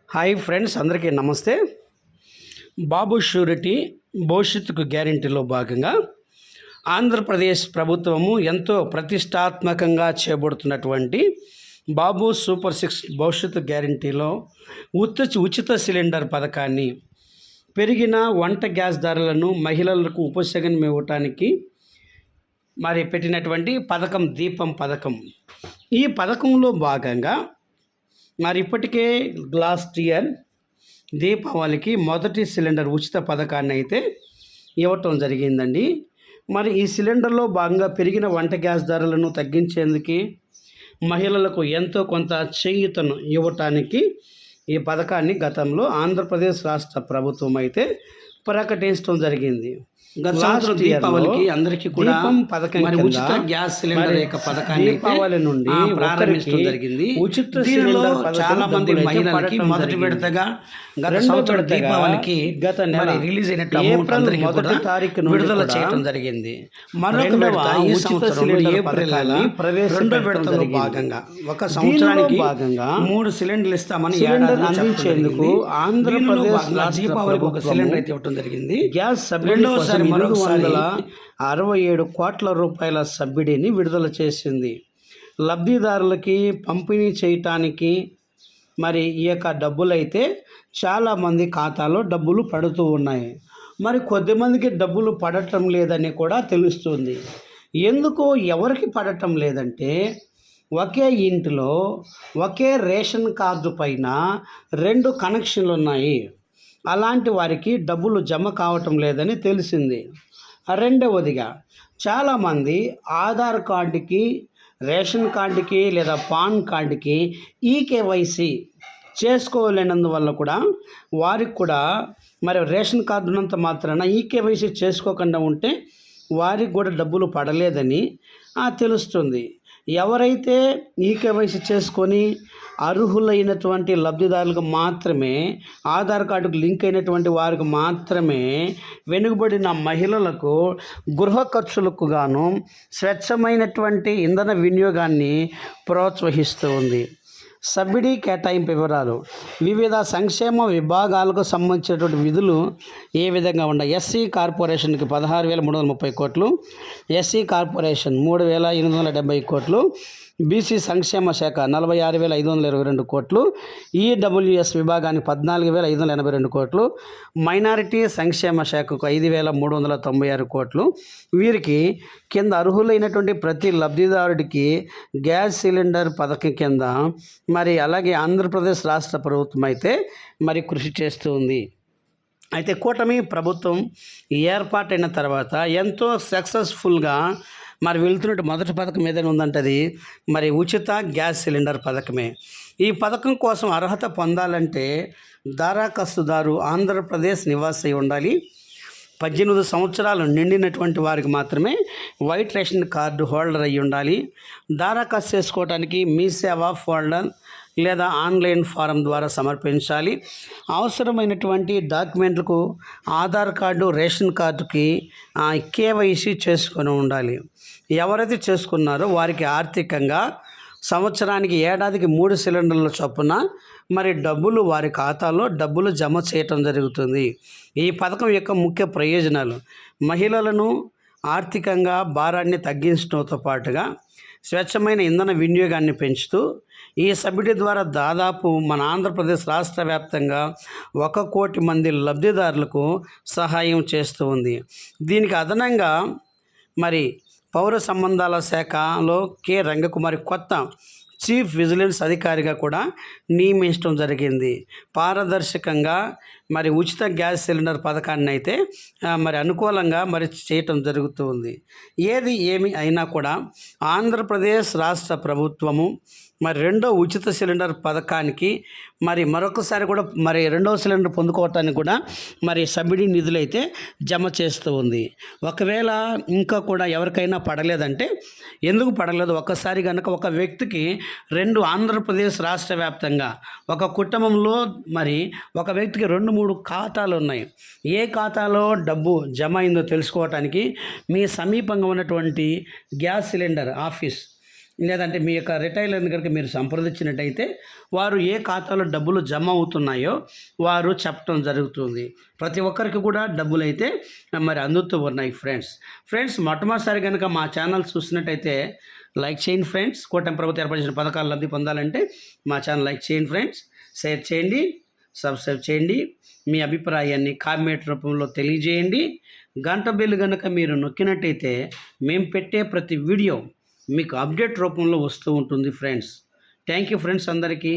Hi friends, అందరికీ నమస్తే. బాబు surety భవిష్యత్తుకు గ్యారెంటీలో భాగంగా ఆంధ్రప్రదేశ్ ప్రభుత్వము ఎంతో ప్రతిష్టాత్మకంగా చేపడుతున్నటువంటి బాబు సూపర్ 6 భవిష్యత్తు గ్యారెంటీలో ఉచిత సిలిండర్ పథకాన్ని, పెరిగిన వంట గ్యాస్ ధరలను మహిళలకు ఉపశమనం ఇవ్వటానికి పెట్టినటువంటి పథకం దీపం పథకం. ఈ పథకంలో భాగంగా ఇప్పటికే లాస్ట్ ఇయర్ దీపావళికి మొదటి సిలిండర్ ఉచిత పథకాన్ని అయితే ఇవ్వటం జరిగిందండి. ఈ సిలిండర్లో భాగంగా పెరిగిన వంట గ్యాస్ ధరలను తగ్గించేందుకు మహిళలకు ఎంతో కొంత చేయూతను ఇవ్వటానికి ఈ పథకాన్ని గతంలో ఆంధ్రప్రదేశ్ రాష్ట్ర ప్రభుత్వం అయితే ప్రకటించడం జరిగింది. గత సంవత్సరం దీపావళికి అందరికీ కూడా పథకం ఉచిత గ్యాస్ సిలిండర్ యొక్క పథకాన్ని దీపావళి నుండి ప్రారంభించడం జరిగింది. ఉచిత సిలిండర్ చాలా మంది మహిళలకి మొదటి విడతగా గత సంవత్సరం దీపావళికి గత నెల రిలీజ్ అయినట్టు ఏప్రిల్ మొదటి తారీఖున విడుదల చేయడం జరిగింది. మరొక విడత ఈ సంవత్సరం ఏప్రిల్ రెండో విడతలో భాగంగా ఒక సంవత్సరానికి భాగంగా 3 సిలిండర్లు ఇస్తామని అందించేందుకు ఆంధ్రప్రదేశ్ దీపావళికి ఒక సిలిండర్ అయితే ఇవ్వడం జరిగింది. గ్యాస్ రెండోసారి 367 కోట్ల రూపాయల సబ్సిడీని విడుదల చేసింది. లబ్ధిదారులకి పంపిణీ చేయటానికి ఈ యొక్క డబ్బులైతే చాలామంది ఖాతాలో డబ్బులు పడుతూ ఉన్నాయి. కొద్దిమందికి డబ్బులు పడటం లేదని కూడా తెలుస్తుంది. ఎందుకు ఎవరికి పడటం లేదంటే, ఒకే ఇంటిలో ఒకే రేషన్ కార్డు పైన 2 కనెక్షన్లు ఉన్నాయి. అలాంటి వారికి డబ్బులు జమ కావటం లేదని తెలిసింది. రెండవదిగా చాలామంది ఆధార్ కార్డుకి, రేషన్ కార్డుకి లేదా పాన్ కార్డుకి ఈకేవైసీ చేసుకోలేనందువల్ల కూడా వారికి కూడా రేషన్ కార్డు ఉన్నంత మాత్రాన ఈకేవైసీ చేసుకోకుండా ఉంటే వారికి కూడా డబ్బులు పడలేదని తెలుస్తుంది. ఎవరైతే ఈకేవైసీ చేసుకొని అర్హులైనటువంటి లబ్ధిదారులకు మాత్రమే, ఆధార్ కార్డుకు లింక్ అయినటువంటి వారికి మాత్రమే వెనుకబడిన మహిళలకు గృహ ఖర్చులకు గాను స్వచ్ఛమైనటువంటి ఇంధన వినియోగాన్ని ప్రోత్సహిస్తూ ఉంది. సబ్సిడీ కేటాయింపు వివరాలు. వివిధ సంక్షేమ విభాగాలకు సంబంధించినటువంటి విధులు ఏ విధంగా ఉన్నాయి. ఎస్సీ కార్పొరేషన్కి 16,330 కోట్లు, ఎస్సీ కార్పొరేషన్ 3,870 కోట్లు, బీసీ సంక్షేమ శాఖ 46,522 కోట్లు, ఈడబ్ల్యూఎస్ విభాగానికి 14,582 కోట్లు, మైనారిటీ సంక్షేమ శాఖకు 5,396 కోట్లు. వీరికి కింద అర్హులైనటువంటి ప్రతి లబ్ధిదారుడికి గ్యాస్ సిలిండర్ పథకం కింద అలాగే ఆంధ్రప్రదేశ్ రాష్ట్ర ప్రభుత్వం అయితే కృషి చేస్తూ ఉంది. అయితే కూటమి ప్రభుత్వం ఏర్పాటైన తర్వాత ఎంతో సక్సెస్ఫుల్గా వెళ్తున్నట్టు మొదటి పథకం ఏదైనా ఉందంటే అది ఉచిత గ్యాస్ సిలిండర్ పథకమే. ఈ పథకం కోసం అర్హత పొందాలంటే దరఖాస్తుదారు ఆంధ్రప్రదేశ్ నివాసి ఉండాలి. 18 సంవత్సరాలు నిండినటువంటి వారికి మాత్రమే వైట్ రేషన్ కార్డు హోల్డర్ అయి ఉండాలి. దరఖాస్తు చేసుకోవడానికి మీ సేవా ఫోల్డర్ లేదా ఆన్లైన్ ఫారం ద్వారా సమర్పించాలి. అవసరమైనటువంటి డాక్యుమెంట్లకు ఆధార్ కార్డు, రేషన్ కార్డుకి కేవైసీ చేసుకొని ఉండాలి. ఎవరైతే చేసుకున్నారో వారికి ఆర్థికంగా సంవత్సరానికి ఏడాదికి 3 సిలిండర్ల చొప్పున డబ్బులు వారి ఖాతాలో డబ్బులు జమ చేయటం జరుగుతుంది. ఈ పథకం యొక్క ముఖ్య ప్రయోజనాలు: మహిళలను ఆర్థికంగా భారాన్ని తగ్గించడంతో పాటుగా స్వచ్ఛమైన ఇంధన వినియోగాన్ని పెంచుతూ ఈ సబ్సిడీ ద్వారా దాదాపు మన ఆంధ్రప్రదేశ్ రాష్ట్ర వ్యాప్తంగా 1 కోటి మంది లబ్ధిదారులకు సహాయం చేస్తూ ఉంది. దీనికి అదనంగా పౌర సంబంధాల శాఖలో కె రంగకుమారి కొత్త చీఫ్ విజిలెన్స్ అధికారిగా కూడా నియమించడం జరిగింది. పారదర్శకంగా ఉచిత గ్యాస్ సిలిండర్ పథకాన్ని అయితే అనుకూలంగా చేయటం జరుగుతూ ఉంది. ఏది ఏమి అయినా కూడా ఆంధ్రప్రదేశ్ రాష్ట్ర ప్రభుత్వము రెండో ఉచిత సిలిండర్ పథకానికి మరొకసారి కూడా రెండవ సిలిండర్ పొందుకోవటానికి కూడా సబ్సిడీ నిధులు అయితే జమ చేస్తూ ఉంది. ఒకవేళ ఇంకా కూడా ఎవరికైనా పడలేదంటే ఎందుకు పడలేదు, ఒక్కసారి కనుక ఒక వ్యక్తికి 2 ఆంధ్రప్రదేశ్ రాష్ట్ర వ్యాప్తంగా ఒక కుటుంబంలో ఒక వ్యక్తికి 2-3 ఖాతాలు ఉన్నాయి. ఏ ఖాతాలో డబ్బు జమ అయిందో తెలుసుకోవటానికి మీ సమీపంగా ఉన్నటువంటి గ్యాస్ సిలిండర్ ఆఫీస్ లేదంటే మీ యొక్క రిటైలర్ని కనుక మీరు సంప్రదించినట్టయితే వారు ఏ ఖాతాలో డబ్బులు జమ అవుతున్నాయో వారు చెప్పడం జరుగుతుంది. ప్రతి ఒక్కరికి కూడా డబ్బులు అయితే మరి అందుతూ ఉన్నాయి ఫ్రెండ్స్ మొట్టమొదటిసారి కనుక మా ఛానల్ చూసినట్టయితే లైక్ చేయండి ఫ్రెండ్స్. కూటమి ప్రభుత్వం ఏర్పరిచిన పథకాలు లబ్ధి పొందాలంటే మా ఛానల్ లైక్ చేయండి ఫ్రెండ్స్, షేర్ చేయండి, సబ్స్క్రైబ్ చేయండి. మీ అభిప్రాయాన్ని కామెంట్ రూపంలో తెలియజేయండి. గంట బెల్ కనుక మీరు నొక్కినట్టయితే మేము పెట్టే ప్రతి వీడియో మీకు అప్డేట్ రూపంలో వస్తూ ఉంటుంది ఫ్రెండ్స్. థ్యాంక్ యూ ఫ్రెండ్స్ అందరికీ.